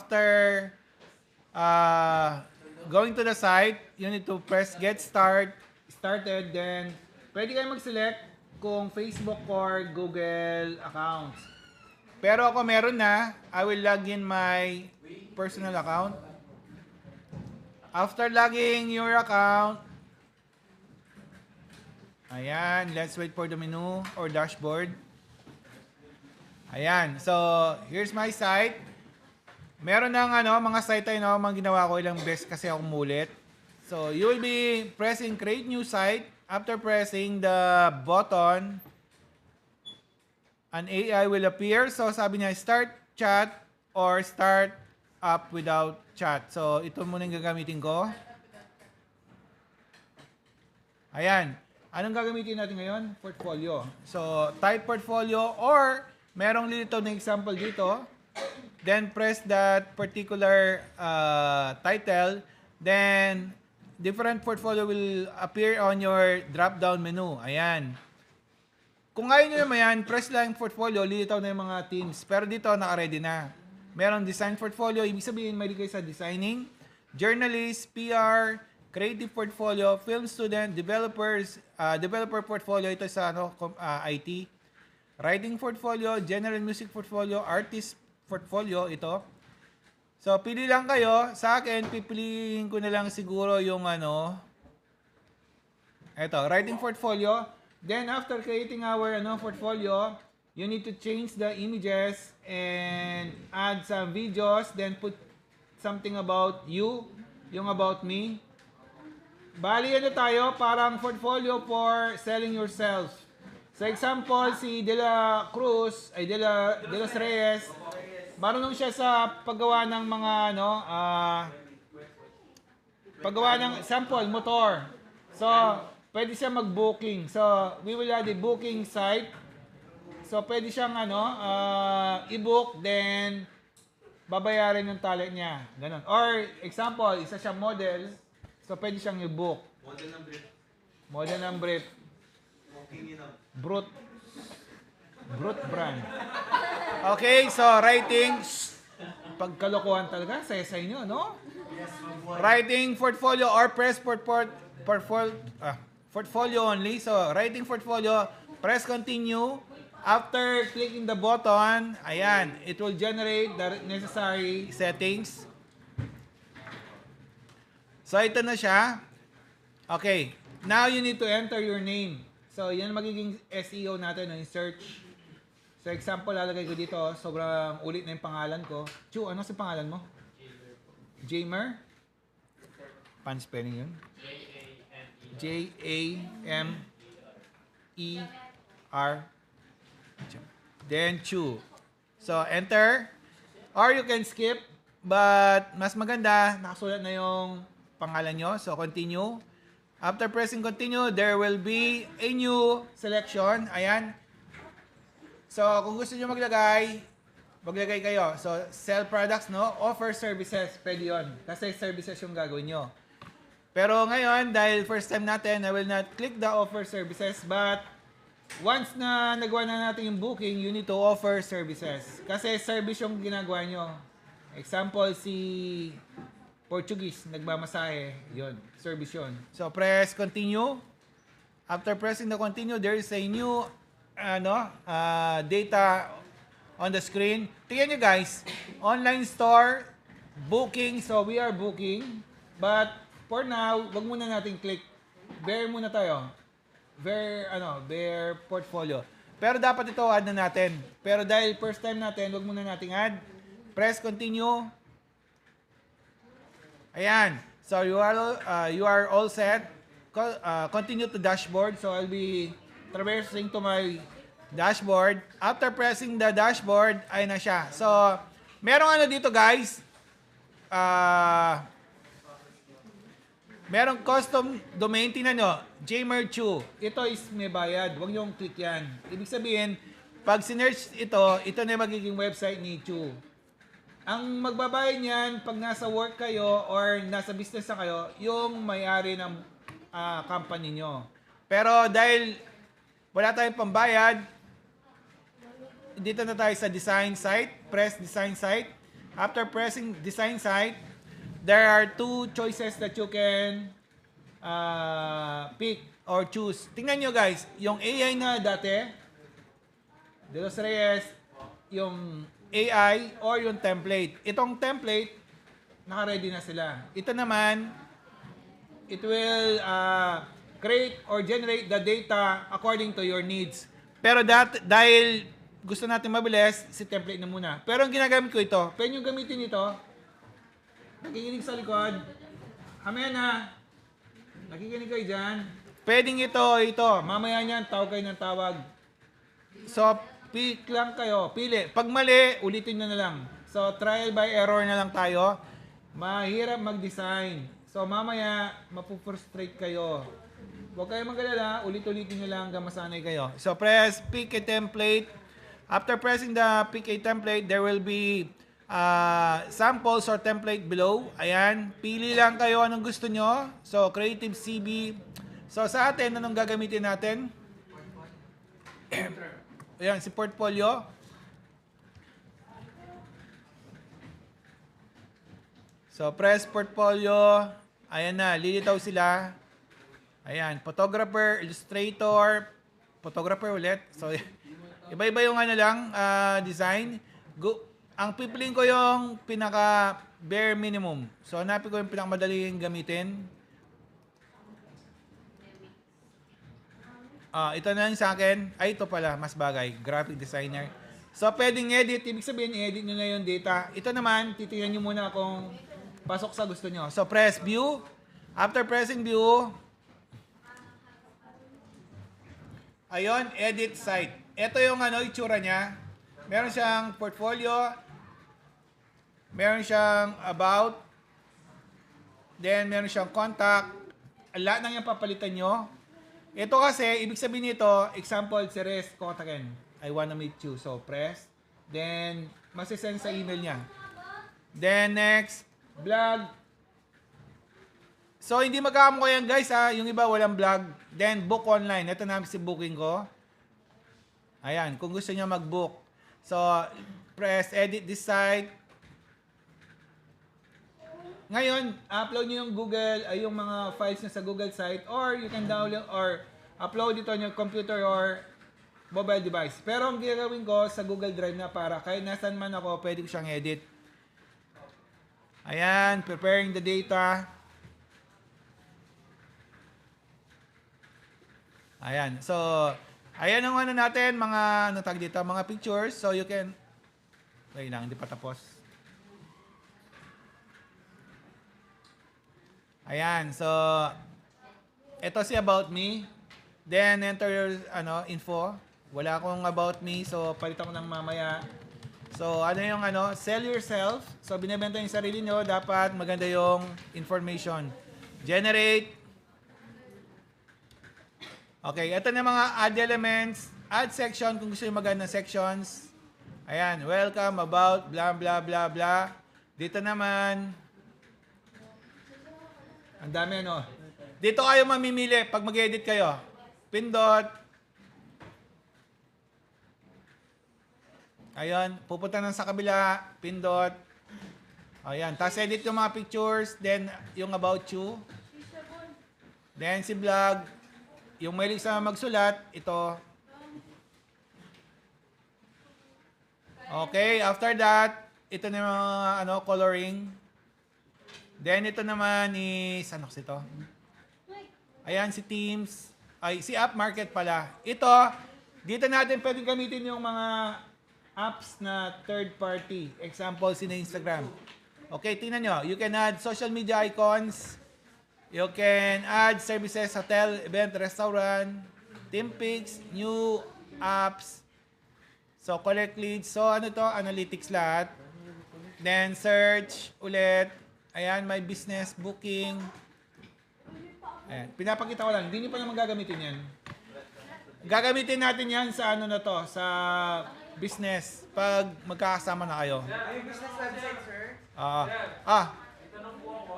after going to the site, you need to press get started, then pwede kayo mag-select kung Facebook or Google accounts. Pero ako meron na, I will log in my personal account. After logging your account, ayan, let's wait for the menu or dashboard. Ayan, so here's my site. Meron ng mga site tayo, mga ginawa ko ilang beses kasi ako mulit. So you will be pressing create new site. After pressing the button, an AI will appear. So sabi niya start chat or start up without chat. So ito muna yung gagamitin ko. Ayan. Anong gagamitin natin ngayon? Portfolio. So type portfolio or merong lito na example dito. Then press that particular title. Then different portfolio will appear on your drop-down menu. Ayan. Kung ayaw nyo naman yan, press lang portfolio, lilitaw na yung mga teams. Pero dito, naka-ready na. Merong design portfolio, ibig sabihin, may kayo sa designing, journalist, PR, creative portfolio, film student, developers, developer portfolio, ito sa IT. Writing portfolio, general music portfolio, artist portfolio, ito. So, pili lang kayo. Sa akin, pipiliin ko na lang siguro yung ito, writing portfolio. Then, after creating our portfolio, you need to change the images and add some videos. Then, put something about you, yung about me. Bali, tayo, parang portfolio for selling yourself. So, example, si De La Los Reyes, marunong siya sa paggawa ng mga paggawa ng sample motor. So, pwede siya mag-booking. So, we will add a booking site. So, pwede siyang i-book, then babayaran yung talent niya. Ganon. Or, example, isa siyang model. So, pwede siyang i-book. Model ng brief. Brute brand. Okay, so writing. Pagkalokohan talaga, sa inyo, no? Writing portfolio or press portfolio only. So, writing portfolio, press continue. After clicking the button, ayan, it will generate the necessary settings. So, ito na siya. Okay, now you need to enter your name. So, yan magiging SEO natin, yung search. So, example, lalagay ko dito, sobrang ulit na yung pangalan ko. Chu, ano sa pangalan mo? Jamer? Pan spelling yun? Jamer. Then, Chu. So, enter. Or you can skip, but mas maganda, nakasulat na yung pangalan nyo. So, continue. After pressing continue, there will be a new selection. Ayan. So, kung gusto nyo maglagay kayo. So, sell products, no? Offer services. Pwede yun. Kasi services yung gagawin nyo. Pero ngayon, dahil first time natin, I will not click the offer services. But, once na nagawa na natin yung booking, you need to offer services. Kasi service yung ginagawa nyo. Example, si Portuguese, nagmamasahe. Yun, service yun. So, press continue. After pressing the continue, there is a new data on the screen. Tingnan nyo guys, online store, booking. So, we are booking. But, for now, wag muna natin click. Bear muna tayo. Bear portfolio. Pero dapat ito add na natin. Pero dahil first time natin, wag muna nating add. Press continue. Ayan. So, you are all set. Continue to dashboard. So, I'll be traversing to my dashboard. After pressing the dashboard, ay na siya. So, merong dito guys. Merong custom domain. Tingnan nyo. Jamer2. Ito is may bayad. Huwag nyo click yan. Ibig sabihin, pag sinerch ito na yung magiging website ni Chu. Ang magbabayad niyan, pag nasa work kayo or nasa business na kayo, yung may-ari ng company nyo. Pero dahil wala tayong pambayad, dito na tayo sa design site. Press design site. After pressing design site, there are two choices that you can pick or choose. Tingnan nyo guys, yung AI na dati, De Los Reyes, yung AI or yung template. Itong template, naka-ready na sila. Ito naman, it will create or generate the data according to your needs. Pero dahil gusto natin mabilis, si template na muna. Pero ang ginagamit ko ito, pwede nyo gamitin ito. Nakikinig sa likod. Mamaya na. Nakikinig kayo dyan. Pwedeng ito. Mamaya niyan, tawag kayo ng tawag. So, pick lang kayo. Pili. Pag mali, ulitin nyo na lang. So, trial by error na lang tayo. Mahirap mag-design. So, mamaya, mapufrustrate kayo. Huwag kayo mag-alala. Ulit-ulitin nyo lang hanggang masanay kayo. So, press pick a template. After pressing the pick a template, there will be samples or template below. Ayan. Pili lang kayo anong gusto nyo. So, Creative CB. So, sa atin, anong gagamitin natin? Ayan, si portfolio. So, press portfolio. Ayan na, lilitaw sila. Ayan, photographer, illustrator, photographer ulit. So, iba-iba yung design. Ang pipiliin ko yung pinaka bare minimum. So, hanapin ko yung pinakamadaling gamitin. Ito na lang sa akin. Ay, ito pala, mas bagay. Graphic designer. So, pwedeng edit. Ibig sabihin, i-edit nyo na yung data. Ito naman, titingnan nyo muna kung pasok sa gusto nyo. So, press view. After pressing view, ayun, edit site. Ito yung itsura niya. Meron siyang portfolio. Meron siyang about. Then, meron siyang contact. Lahat ng yung papalitan nyo. Ito kasi, ibig sabihin nito, example, si Res Kotaken. I wanna meet you. So, press. Then, masisend sa email niya. Then, next, blog. So, hindi magkakamuha yan, guys, ha. Yung iba, walang blog. Then, book online. Ito namin si booking ko. Ayan, kung gusto niyo mag-book. So, press edit this site. Ngayon, upload niyo yung yung mga files niyo sa Google site, or you can download or upload ito on your computer or mobile device. Pero ang gagawin ko sa Google Drive na para kahit nasan man ako, pwede ko siyang edit. Ayan, preparing the data. Ayan, so, ayan ang natin, mga, mga pictures. So, you can, wait lang, hindi pa tapos. Ayan, so, ito si about me. Then, enter your info. Wala akong about me, so palitan ko ng mamaya. So, ano yung sell yourself. So, binibenta yung sarili nyo, dapat maganda yung information. Generate. Okay, ito na mga add elements. Add section, kung gusto nyo maganda ng sections. Ayan, welcome, about, blah, blah, blah, blah. Dito naman, ang dami Dito kayo mamimili pag mag-edit kayo. Pindot. Ayan, pupunta na sa kabila. Pindot. Ayan, tapos edit yung mga pictures. Then, yung about you. Then, si vlog. Yung mahilig sa magsulat, ito. Okay, after that, ito na yung mga coloring. Then, ito naman is, ito? Ayan, si Teams. Ay, si App Market pala. Ito, dito natin pwedeng gamitin yung mga apps na third party. Example, si Instagram. Okay, tingnan nyo. You can add social media icons. You can add services, hotel, event, restaurant, team pics, new apps. So, collect leads. So, analytics lahat. Then, search ulit. Ayan, my business, booking. Ayan, pinapakita ko lang. Hindi nyo pa naman gagamitin yan. Gagamitin natin yan sa sa business. Pag magkakasama na kayo. Yung business website, sir? Itanong po ako,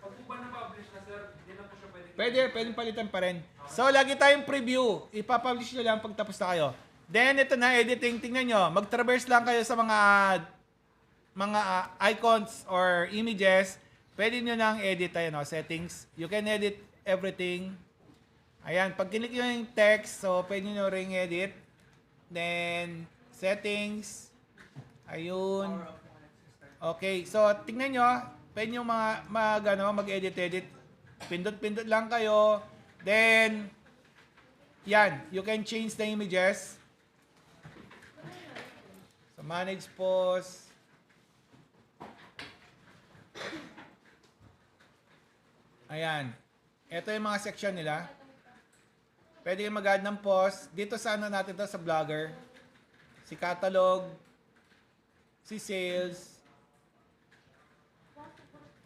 pag po ba na-publish na, sir, hindi na po siya pwedeng palitan pa rin. So, lagi tayong preview. Ipapublish nyo lang pag tapos na kayo. Then, ito na, editing. Tingnan nyo. Mag-traverse lang kayo sa mga mga icons or images, pwede nyo nang edit tayo, no? Settings. You can edit everything. Ayan, pag kinik nyo yung text, so pwede nyo ring edit. Then, settings. Ayun. Okay, so tingnan nyo, pwede nyo mag-edit-edit. Pindot-pindot lang kayo. Then, yan, you can change the images. So, manage pose. Ayan. Ito yung mga section nila. Pwede kayo mag-add ng post. Dito sa ano natin to sa Blogger. Si catalog. Si sales.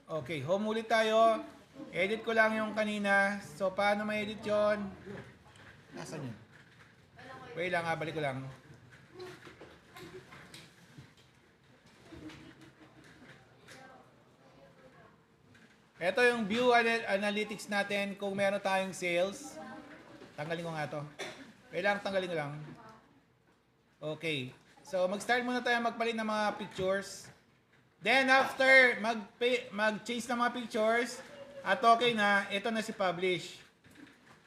Okay, home ulit tayo. Edit ko lang yung kanina. So, paano ma-edit yun? Nasaan yun? Wait lang, balik ko lang. Ito yung view analytics natin kung meron tayong sales. Tanggalin ko nga to. Wait lang, tanggalin ko lang. Okay. So, mag-start muna tayo magpalit ng mga pictures. Then, after mag-change ng mga pictures, at okay na, ito na si publish.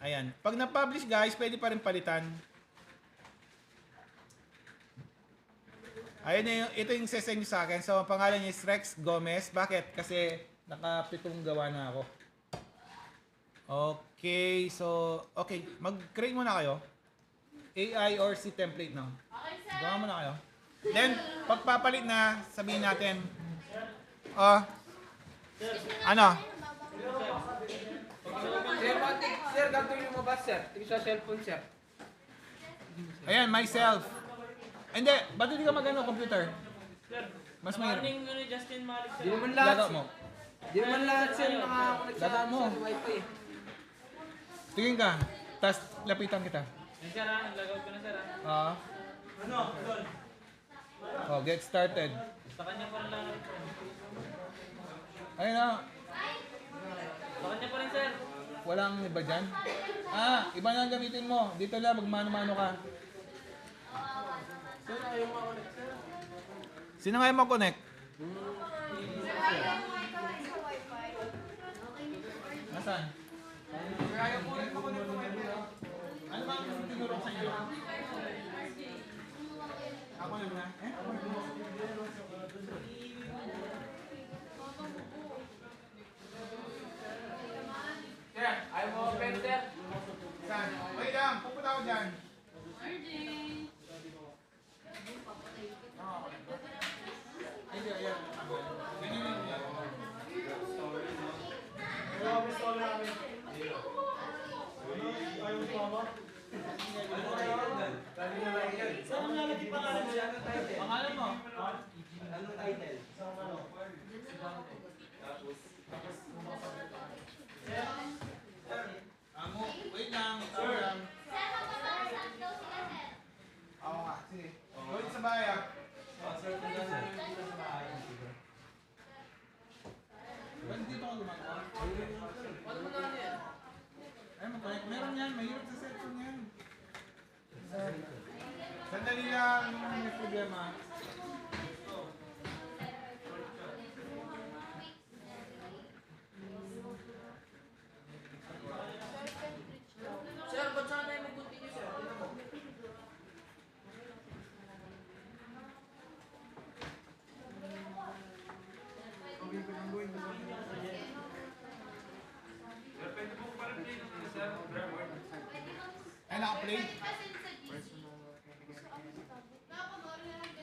Ayan. Pag na-publish, guys, pwede pa rin palitan. Ayun na yung, ito yung sesend nyo sa akin. So, ang pangalan niya is Rex Gomez. Bakit? Kasi naka-pitong gawa na ako. Okay, so, okay. Mag-create muna kayo. AI or C template, no? Okay, sir. Gawa muna kayo. Then, pagpapalit na, sabihin natin, ano? Sir, gagawin yung mabas, sir. Tingin sa cellphone, sir. Ayan, myself. Hindi, ba't hindi ka mag-ano, computer? Mas mahirap. Justin Malik, sir. Di naman lahat. Laga mo. Di naman lahat, sir, nakakonect Laga mo. sa wifi. Tingin ka. Tapos, lapitan kita. Sir, naglagaw ko na, sir. Ano? Oh, get started. Sa kanya pa rin lang. Ayun na. Sa kanya pa rin, sir. Walang iba dyan? Iba na ang gamitin mo. Dito lang, magmano-mano ka. Sino nga yung mag-connect? Nasaan? Ano ba ang tinurong sa inyo? Ako na muna. Sir, ayaw mo open, sir. Saan? Wait lang, pupunta ako dyan. Hindi, ayan. Ganyan yun. Saan ang lalagay pangalan siya? Pangalan mo? Anong title? Amo, wait lang. Tawag lang. Oo nga, sige. Gawin sa bahay ah. Ba't hindi pa ako gumagawa? Ay, mag-connect. Meron yan. Mahirap sa cellphone yan. Sandali lang. May problema. Sir, ba't saan tayo mag-continue, sir? Tingnan mo. Ay, naka-play?